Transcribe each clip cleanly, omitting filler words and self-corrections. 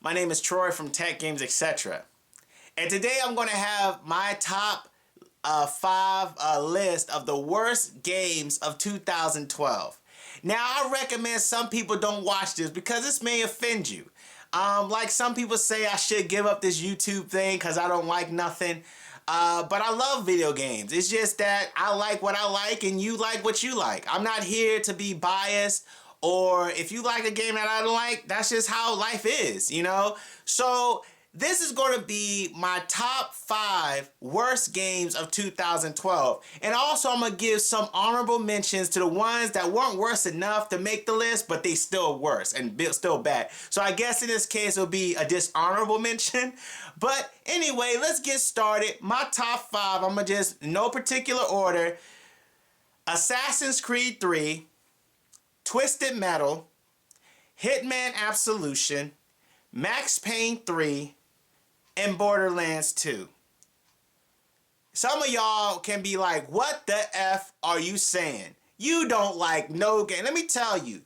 My name is Troy from Tech Games, etc. And today I'm going to have my top five list of the worst games of 2012. Now, I recommend some people don't watch this because this may offend you. Like some people say I should give up this YouTube thing because I don't like nothing. But I love video games. It's just that I like what I like and you like what you like. I'm not here to be biased, or if you like a game that I don't like, that's just how life is, you know? So this is going to be my top five worst games of 2012. And also I'm going to give some honorable mentions to the ones that weren't worse enough to make the list, but they still worse and still bad. So I guess in this case it'll be a dishonorable mention. But anyway, let's get started. My top five, I'm going to just, no particular order: Assassin's Creed 3, Twisted Metal, Hitman Absolution, Max Payne 3, and Borderlands 2. Some of y'all can be like, what the F are you saying? You don't like no game. Let me tell you,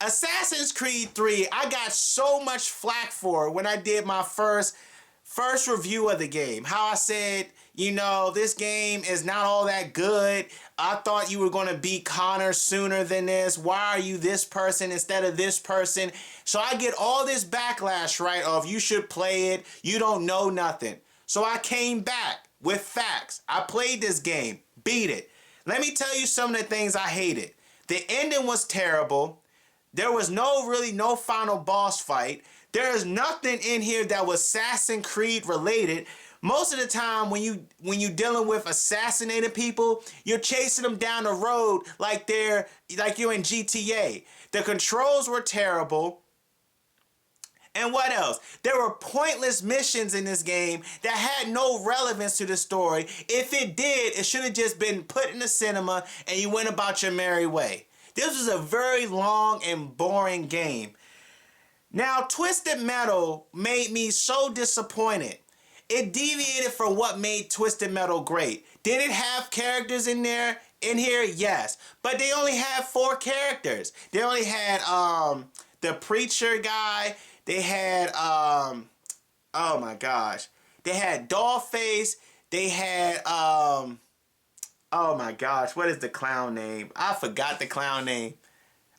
Assassin's Creed 3, I got so much flack for when I did my first review of the game. How I said, you know, this game is not all that good. I thought you were going to beat Connor sooner than this. Why are you this person instead of this person? So I get all this backlash, right, of you should play it, you don't know nothing. So I came back with facts. I played this game, beat it. Let me tell you some of the things I hated. The ending was terrible. There was no final boss fight. There is nothing in here that was Assassin's Creed related. Most of the time when you dealing with assassinating people, you're chasing them down the road like you're in GTA. The controls were terrible. And what else? There were pointless missions in this game that had no relevance to the story. If it did, it should have just been put in the cinema and you went about your merry way. This was a very long and boring game. Now, Twisted Metal made me so disappointed. It deviated from what made Twisted Metal great. Did it have characters in here? Yes. But they only had 4 characters. They only had the preacher guy. They had oh my gosh. They had Dollface. They had oh my gosh, what is the clown name? I forgot the clown name.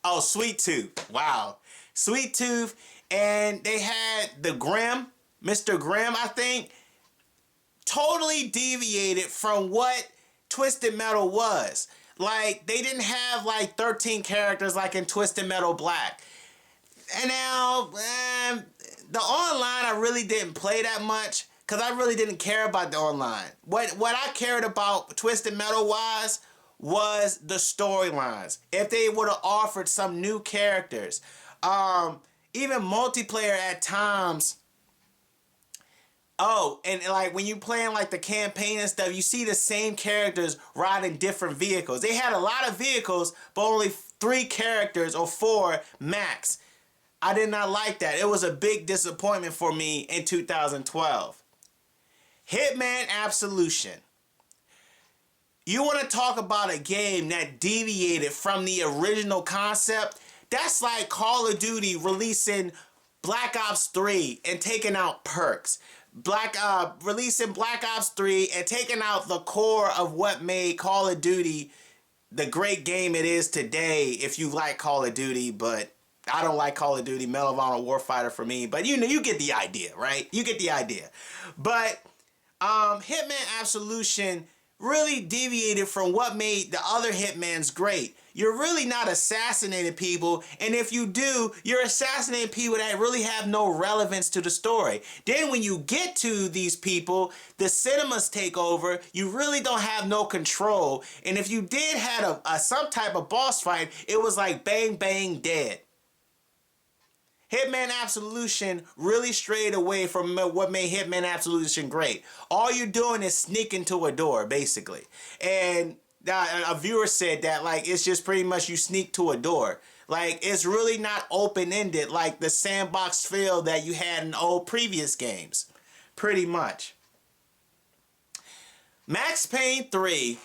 Oh, Sweet Tooth. Wow. Sweet Tooth. And they had the Grimm, Mr. Grimm, I think. Totally deviated from what Twisted Metal was. Like, they didn't have like 13 characters like in Twisted Metal Black. And now, the online, I really didn't play that much because I really didn't care about the online. What I cared about Twisted Metal was the storylines. If they would have offered some new characters, even multiplayer at times. Oh, and like when you playing like the campaign and stuff, you see the same characters riding different vehicles. They had a lot of vehicles, but only 3 characters or 4 max. I did not like that. It was a big disappointment for me in 2012. Hitman Absolution. You want to talk about a game that deviated from the original concept? That's like Call of Duty releasing Black Ops 3 and taking out perks. Releasing Black Ops 3 and taking out the core of what made Call of Duty the great game it is today, if you like Call of Duty, but I don't like Call of Duty. Medal of Honor Warfighter for me, but you get the idea, right? You get the idea. But Hitman Absolution really deviated from what made the other Hitmans great. You're really not assassinating people, and if you do, you're assassinating people that really have no relevance to the story. Then when you get to these people, the cinemas take over, you really don't have no control, and if you did have some type of boss fight, it was like bang bang dead. Hitman Absolution really strayed away from what made Hitman Absolution great. All you're doing is sneaking to a door, basically. And a viewer said that, like, it's just pretty much you sneak to a door. Like, it's really not open-ended like the sandbox feel that you had in old previous games. Pretty much. Max Payne 3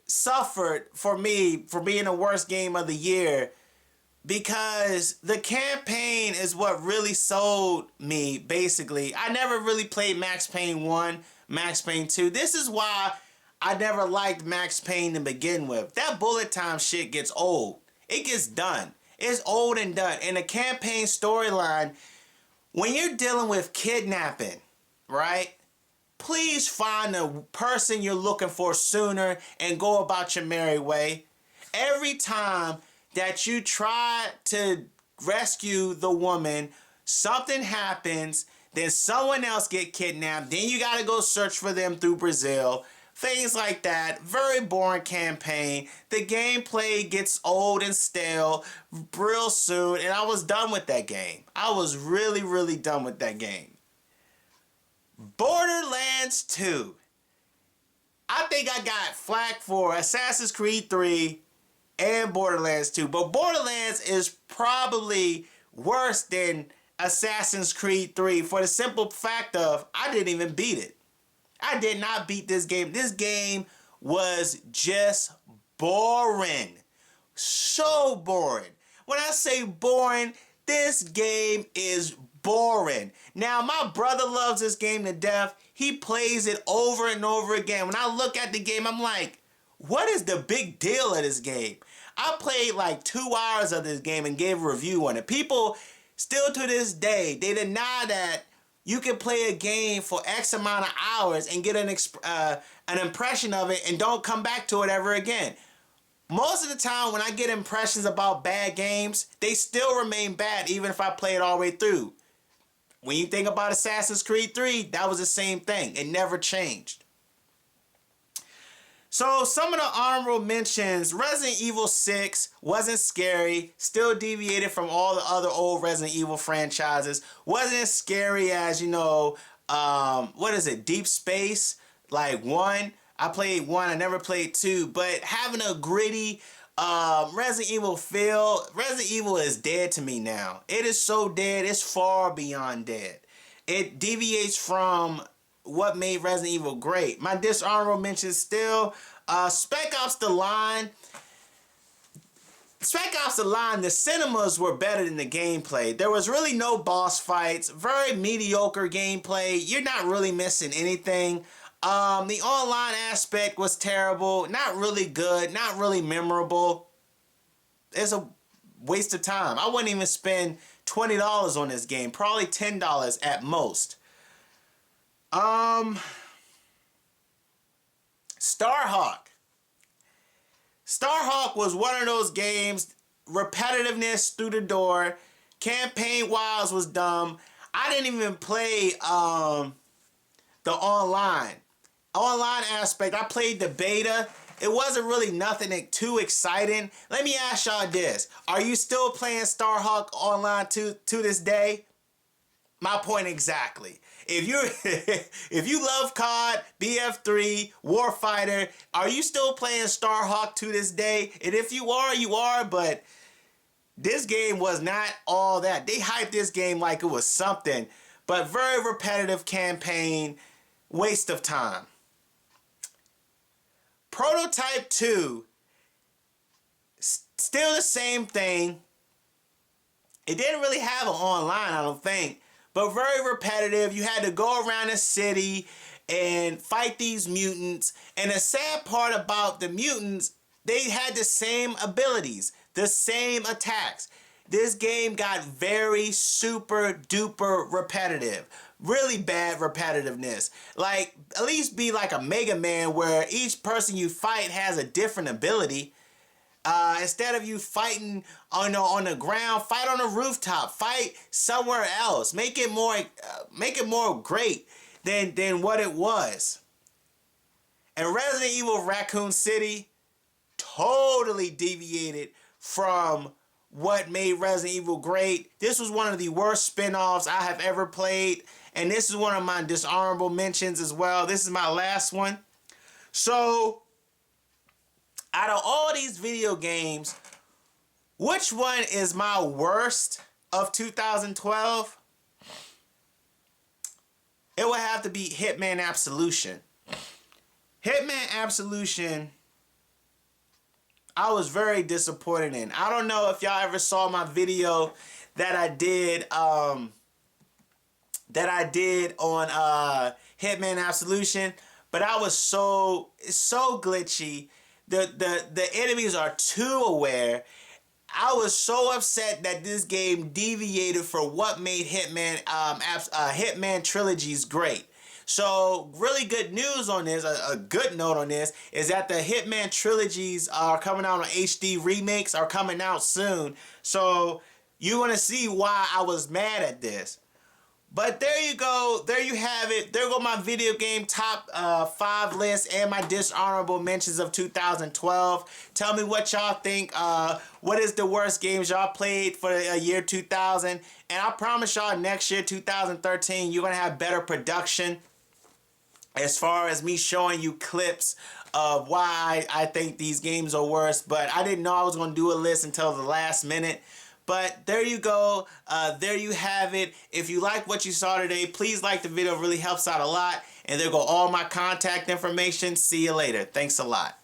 suffered for me for being the worst game of the year because the campaign is what really sold me, basically. I never really played Max Payne 1, Max Payne 2. This is why I never liked Max Payne to begin with. That bullet time shit gets old. It gets done. It's old and done. And the campaign storyline, when you're dealing with kidnapping, right? Please find the person you're looking for sooner and go about your merry way. Every time that you try to rescue the woman, something happens, then someone else get kidnapped, then you gotta go search for them through Brazil. Things like that. Very boring campaign. The gameplay gets old and stale real soon, and I was done with that game. I was really, really done with that game. Borderlands 2. I think I got flack for Assassin's Creed 3 and Borderlands 2, but Borderlands is probably worse than Assassin's Creed 3 for the simple fact of I didn't even beat it. I did not beat this game. This game was just boring. So boring. When I say boring, this game is boring. Now, my brother loves this game to death. He plays it over and over again. When I look at the game, I'm like, what is the big deal of this game? I played like 2 hours of this game and gave a review on it. People still to this day, they deny that you can play a game for X amount of hours and get an impression of it and don't come back to it ever again. Most of the time when I get impressions about bad games, they still remain bad even if I play it all the way through. When you think about Assassin's Creed 3, that was the same thing. It never changed. So some of the honorable mentions, Resident Evil 6 wasn't scary, still deviated from all the other old Resident Evil franchises, wasn't as scary as, Deep Space, like 1. I played 1, I never played 2, but having a gritty Resident Evil feel, Resident Evil is dead to me now. It is so dead, it's far beyond dead. It deviates from what made Resident Evil great. My dishonorable mention still, Spec Ops The Line. Spec Ops The Line, the cinemas were better than the gameplay. There was really no boss fights, very mediocre gameplay. You're not really missing anything. The online aspect was terrible, not really good, not really memorable. It's a waste of time. I wouldn't even spend $20 on this game, probably $10 at most. Starhawk. Starhawk was one of those games, repetitiveness through the door, campaign-wise was dumb. I didn't even play the online aspect. I played the beta. It wasn't really nothing too exciting. Let me ask y'all this. Are you still playing Starhawk online to this day? My point exactly. If you love COD, BF3, Warfighter, are you still playing Starhawk to this day? And if you are, you are, but this game was not all that. They hyped this game like it was something, but very repetitive campaign, waste of time. Prototype 2, still the same thing. It didn't really have an online, I don't think, but very repetitive. You had to go around the city and fight these mutants. And the sad part about the mutants, they had the same abilities, the same attacks. This game got very super duper repetitive. Really bad repetitiveness. Like, at least be like a Mega Man where each person you fight has a different ability. Instead of you fighting on the ground, fight on a rooftop, fight somewhere else. Make it more great than what it was. And Resident Evil Raccoon City totally deviated from what made Resident Evil great. This was one of the worst spin-offs I have ever played. And this is one of my dishonorable mentions as well. This is my last one. So, out of all these video games, which one is my worst of 2012? It would have to be Hitman Absolution. Hitman Absolution, I was very disappointed in. I don't know if y'all ever saw my video that I did on Hitman Absolution, but I was so glitchy. The enemies are too aware. I was so upset that this game deviated for what made Hitman trilogies great. So really good news on this, a good note on this, is that the Hitman trilogies are coming out on HD remakes, are coming out soon. So you're going to see why I was mad at this. But there you go. There you have it. There go my video game top 5 list and my dishonorable mentions of 2012. Tell me what y'all think. What is the worst games y'all played for the year 2000? And I promise y'all next year, 2013, you're going to have better production as far as me showing you clips of why I think these games are worse. But I didn't know I was going to do a list until the last minute. But there you go. There you have it. If you like what you saw today, please like the video. It really helps out a lot. And there go all my contact information. See you later. Thanks a lot.